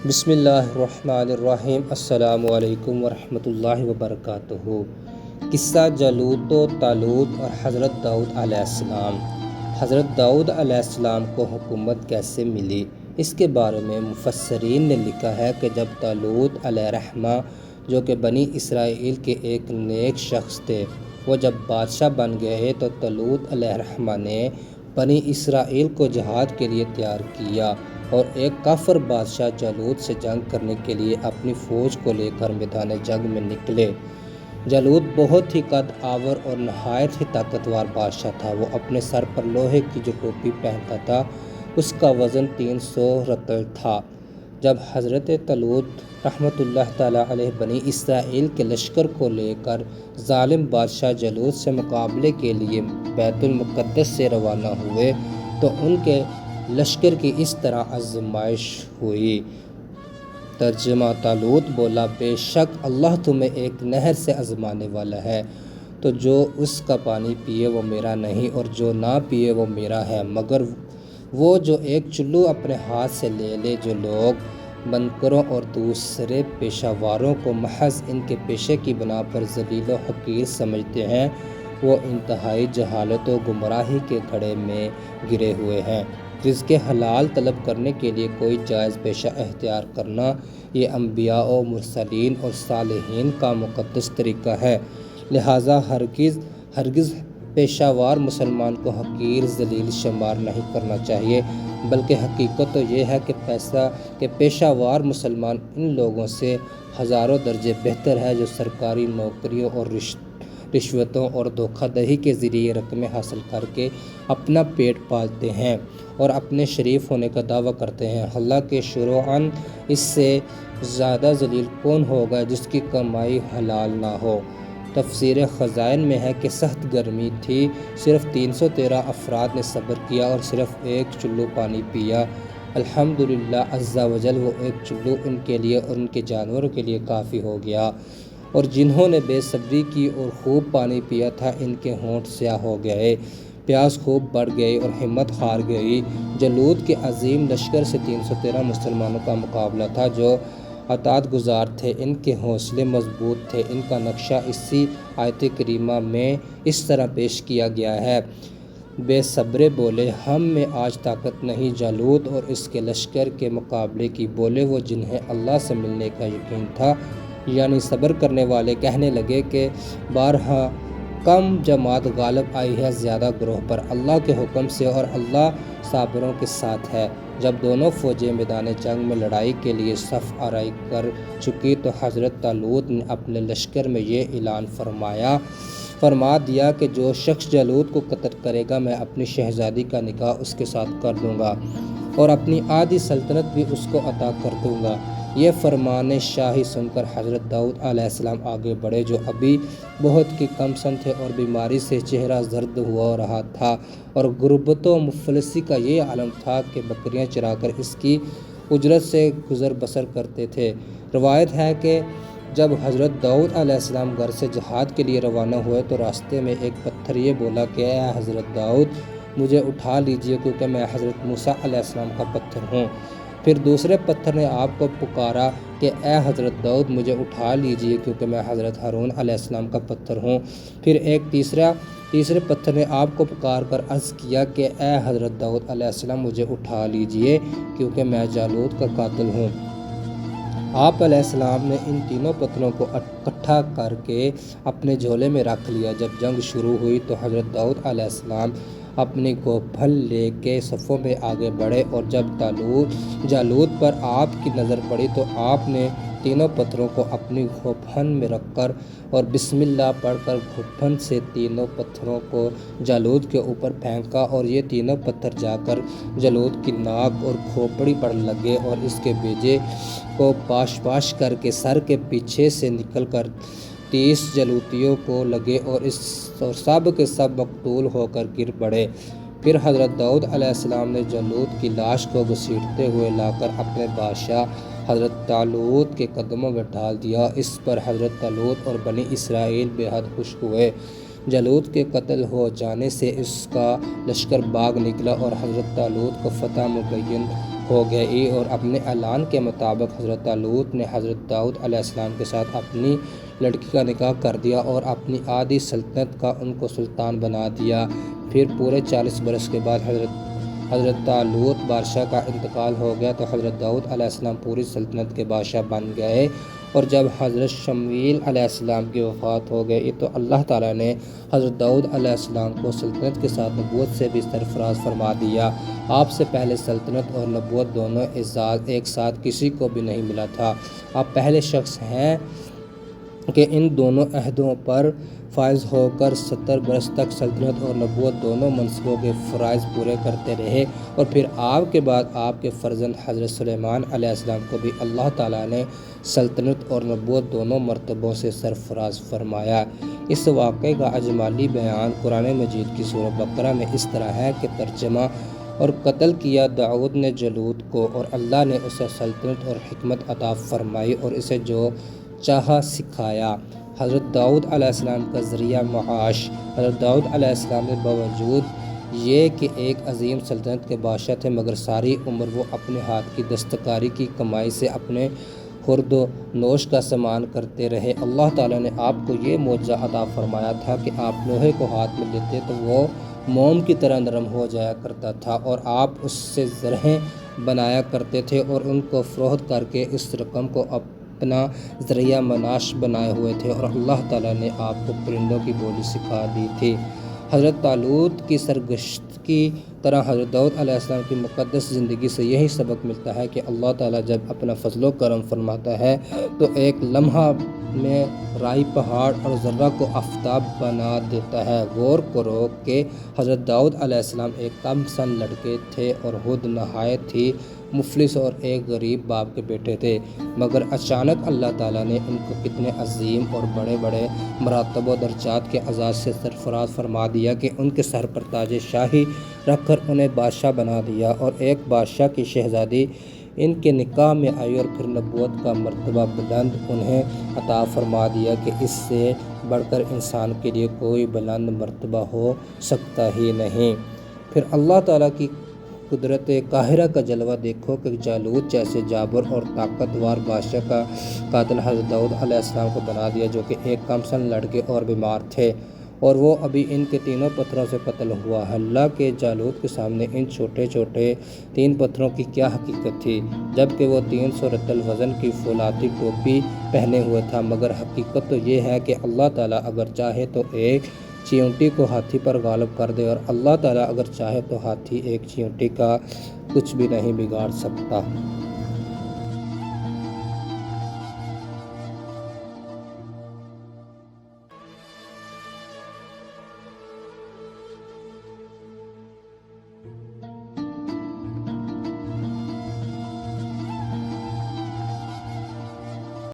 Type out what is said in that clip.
بسم اللہ الرحمن الرحیم۔ السلام علیکم ورحمۃ اللہ وبرکاتہ۔ قصہ جالوت و طالوت اور حضرت داؤد علیہ السلام۔ حضرت داؤد علیہ السلام کو حکومت کیسے ملی، اس کے بارے میں مفسرین نے لکھا ہے کہ جب طالوت علیہ الرحمہ جو کہ بنی اسرائیل کے ایک نیک شخص تھے، وہ جب بادشاہ بن گئے تو طالوت علیہ الرحمہ نے بنی اسرائیل کو جہاد کے لیے تیار کیا اور ایک کافر بادشاہ جالوت سے جنگ کرنے کے لیے اپنی فوج کو لے کر میدان جنگ میں نکلے۔ جالوت بہت ہی قد آور اور نہایت ہی طاقتور بادشاہ تھا۔ وہ اپنے سر پر لوہے کی جو ٹوپی پہنتا تھا، اس کا وزن 300 رطل تھا۔ جب حضرت طالوت رحمۃ اللہ تعالیٰ علیہ بنی اسرائیل کے لشکر کو لے کر ظالم بادشاہ جالوت سے مقابلے کے لیے بیت المقدس سے روانہ ہوئے تو ان کے لشکر کی اس طرح آزمائش ہوئی۔ ترجمہ: طالوت بولا، بے شک اللہ تمہیں ایک نہر سے آزمانے والا ہے، تو جو اس کا پانی پیے وہ میرا نہیں اور جو نہ پیے وہ میرا ہے، مگر وہ جو ایک چلو اپنے ہاتھ سے لے لے۔ جو لوگ بنکروں اور دوسرے پیشہ واروں کو محض ان کے پیشے کی بنا پر ذلیل و حقیر سمجھتے ہیں، وہ انتہائی جہالت و گمراہی کے گڑھے میں گرے ہوئے ہیں۔ رزق حلال طلب کرنے کے لیے کوئی جائز پیشہ اختیار کرنا، یہ انبیاء و مرسلین اور صالحین کا مقدس طریقہ ہے، لہٰذا ہرگز پیشہ وار مسلمان کو حقیر ذلیل شمار نہیں کرنا چاہیے، بلکہ حقیقت تو یہ ہے کہ پیشہ وار مسلمان ان لوگوں سے ہزاروں درجے بہتر ہے جو سرکاری نوکریوں اور رشوتوں اور دھوکہ دہی کے ذریعے رقمیں حاصل کر کے اپنا پیٹ پالتے ہیں اور اپنے شریف ہونے کا دعویٰ کرتے ہیں۔ حالانکہ شرعاً اس سے زیادہ ذلیل کون ہوگا جس کی کمائی حلال نہ ہو۔ تفسیر خزائن میں ہے کہ سخت گرمی تھی، صرف 313 افراد نے صبر کیا اور صرف ایک چلو پانی پیا۔ الحمدللہ عز وجل، وہ ایک چلو ان کے لیے اور ان کے جانوروں کے لیے کافی ہو گیا، اور جنہوں نے بے صبری کی اور خوب پانی پیا تھا، ان کے ہونٹ سیاہ ہو گئے، پیاس خوب بڑھ گئی اور ہمت ہار گئی۔ جالوت کے عظیم لشکر سے 313 مسلمانوں کا مقابلہ تھا جو اطاعت گزار تھے، ان کے حوصلے مضبوط تھے۔ ان کا نقشہ اسی آیت کریمہ میں اس طرح پیش کیا گیا ہے: بے صبرے بولے، ہم میں آج طاقت نہیں جالوت اور اس کے لشکر کے مقابلے کی۔ بولے وہ جنہیں اللہ سے ملنے کا یقین تھا، یعنی صبر کرنے والے کہنے لگے کہ بارہا کم جماعت غالب آئی ہے زیادہ گروہ پر اللہ کے حکم سے، اور اللہ صابروں کے ساتھ ہے۔ جب دونوں فوجیں میدان جنگ میں لڑائی کے لیے صف آرائی کر چکی تو حضرت طالوت نے اپنے لشکر میں یہ اعلان فرما دیا کہ جو شخص جالوت کو قتل کرے گا، میں اپنی شہزادی کا نکاح اس کے ساتھ کر دوں گا اور اپنی آدھی سلطنت بھی اس کو عطا کر دوں گا۔ یہ فرمان شاہی سن کر حضرت داؤد علیہ السلام آگے بڑھے، جو ابھی بہت کی کم سن تھے اور بیماری سے چہرہ زرد ہو رہا تھا، اور غربت و مفلسی کا یہ عالم تھا کہ بکریاں چرا کر اس کی اجرت سے گزر بسر کرتے تھے۔ روایت ہے کہ جب حضرت داؤد علیہ السلام گھر سے جہاد کے لیے روانہ ہوئے تو راستے میں ایک پتھر یہ بولا کہ اے حضرت داؤد، مجھے اٹھا لیجیے کیونکہ میں حضرت موسیٰ علیہ السلام کا پتھر ہوں۔ پھر دوسرے پتھر نے آپ کو پکارا کہ اے حضرت داؤد، مجھے اٹھا لیجیے کیونکہ میں حضرت ہارون علیہ السلام کا پتھر ہوں۔ پھر ایک تیسرے پتھر نے آپ کو پکار کر عرض کیا کہ اے حضرت داؤد علیہ السلام، مجھے اٹھا لیجیے کیونکہ میں جالوت کا قاتل ہوں۔ آپ علیہ السلام نے ان تینوں پتھروں کو اکٹھا کر کے اپنے جھولے میں رکھ لیا۔ جب جنگ شروع ہوئی تو حضرت داؤد علیہ السلام اپنی گوپھل لے کے صفوں میں آگے بڑھے، اور جب جالوت پر آپ کی نظر پڑی تو آپ نے تینوں پتھروں کو اپنی گوپھن میں رکھ کر اور بسم اللہ پڑھ کر گوپھن سے تینوں پتھروں کو جالوت کے اوپر پھینکا، اور یہ تینوں پتھر جا کر جالوت کی ناک اور کھوپڑی پر لگے اور اس کے بیجے کو پاش کر کے سر کے پیچھے سے نکل کر 30 جالوتیوں کو لگے اور سب کے سب مقتول ہو کر گر پڑے۔ پھر حضرت داؤد علیہ السلام نے جالوت کی لاش کو گھسیٹتے ہوئے لا کر اپنے بادشاہ حضرت طالوت کے قدموں میں ڈال دیا۔ اس پر حضرت طالوت اور بنی اسرائیل بے حد خوش ہوئے۔ جالوت کے قتل ہو جانے سے اس کا لشکر بھاگ نکلا اور حضرت طالوت کو فتح مبین ہو گئی اور اپنے اعلان کے مطابق حضرت طالوت نے حضرت داؤد علیہ السلام کے ساتھ اپنی لڑکی کا نکاح کر دیا اور اپنی آدھی سلطنت کا ان کو سلطان بنا دیا۔ پھر پورے 40 برس کے بعد حضرت طالوت بادشاہ کا انتقال ہو گیا تو حضرت داؤد علیہ السلام پوری سلطنت کے بادشاہ بن گئے، اور جب حضرت شمویل علیہ السلام کی وفات ہو گئی تو اللہ تعالیٰ نے حضرت داؤد علیہ السلام کو سلطنت کے ساتھ نبوت سے بھی سرفراز فرما دیا۔ آپ سے پہلے سلطنت اور نبوت دونوں اعزاز ایک ساتھ کسی کو بھی نہیں ملا تھا۔ آپ پہلے شخص ہیں کہ ان دونوں عہدوں پر فائز ہو کر 70 برس تک سلطنت اور نبوت دونوں منصبوں کے فرائض پورے کرتے رہے، اور پھر آپ کے بعد آپ کے فرزند حضرت سلیمان علیہ السلام کو بھی اللہ تعالیٰ نے سلطنت اور نبوت دونوں مرتبوں سے سرفراز فرمایا۔ اس واقعے کا اجمالی بیان قرآن مجید کی سورہ بقرہ میں اس طرح ہے کہ ترجمہ: اور قتل کیا داؤد نے جالوت کو، اور اللہ نے اسے سلطنت اور حکمت عطا فرمائی اور اسے جو چاہا سکھایا۔ حضرت داؤد علیہ السلام کا ذریعہ معاش: حضرت داؤد علیہ السلام نے باوجود یہ کہ ایک عظیم سلطنت کے بادشاہ تھے، مگر ساری عمر وہ اپنے ہاتھ کی دستکاری کی کمائی سے اپنے خورد و نوش کا سامان کرتے رہے۔ اللہ تعالیٰ نے آپ کو یہ معجزہ عطا فرمایا تھا کہ آپ لوہے کو ہاتھ میں لیتے تو وہ موم کی طرح نرم ہو جایا کرتا تھا، اور آپ اس سے زرہیں بنایا کرتے تھے اور ان کو فروخت کر کے اس رقم کو اپنا ذریعہ معاش بنائے ہوئے تھے، اور اللہ تعالیٰ نے آپ کو پرندوں کی بولی سکھا دی تھی۔ حضرت طالوت کی سرگشت کی طرح حضرت داؤد علیہ السلام کی مقدس زندگی سے یہی سبق ملتا ہے کہ اللہ تعالیٰ جب اپنا فضل و کرم فرماتا ہے تو ایک لمحہ میں رائی پہاڑ اور ذرہ کو آفتاب بنا دیتا ہے۔ غور کرو کہ حضرت داؤد علیہ السلام ایک کم سن لڑکے تھے اور خود نہایت ہی مفلس اور ایک غریب باپ کے بیٹے تھے، مگر اچانک اللہ تعالیٰ نے ان کو کتنے عظیم اور بڑے بڑے مراتب و درجات کے اعزاز سے سرفراز فرما دیا کہ ان کے سر پر تاج شاہی رکھ کر انہیں بادشاہ بنا دیا، اور ایک بادشاہ کی شہزادی ان کے نکاح میں آئی، اور پھر نبوت کا مرتبہ بلند انہیں عطا فرما دیا کہ اس سے بڑھ کر انسان کے لیے کوئی بلند مرتبہ ہو سکتا ہی نہیں۔ پھر اللہ تعالیٰ کی قدرت قاہرہ کا جلوہ دیکھو کہ جالوت جیسے جابر اور طاقتور بادشاہ کا قاتل حضرت داؤد علیہ السلام کو بنا دیا، جو کہ ایک کم سن لڑکے اور بیمار تھے، اور وہ ابھی ان کے تینوں پتھروں سے قتل ہوا۔ اللہ کے جالوت کے سامنے ان چھوٹے چھوٹے 3 پتھروں کی کیا حقیقت تھی، جبکہ وہ 300 رطل وزن کی فولادی ٹوپی پہنے ہوئے تھا، مگر حقیقت تو یہ ہے کہ اللہ تعالیٰ اگر چاہے تو ایک چیونٹی کو ہاتھی پر غالب کر دے، اور اللہ تعالیٰ اگر چاہے تو ہاتھی ایک چیونٹی کا کچھ بھی نہیں بگاڑ سکتا۔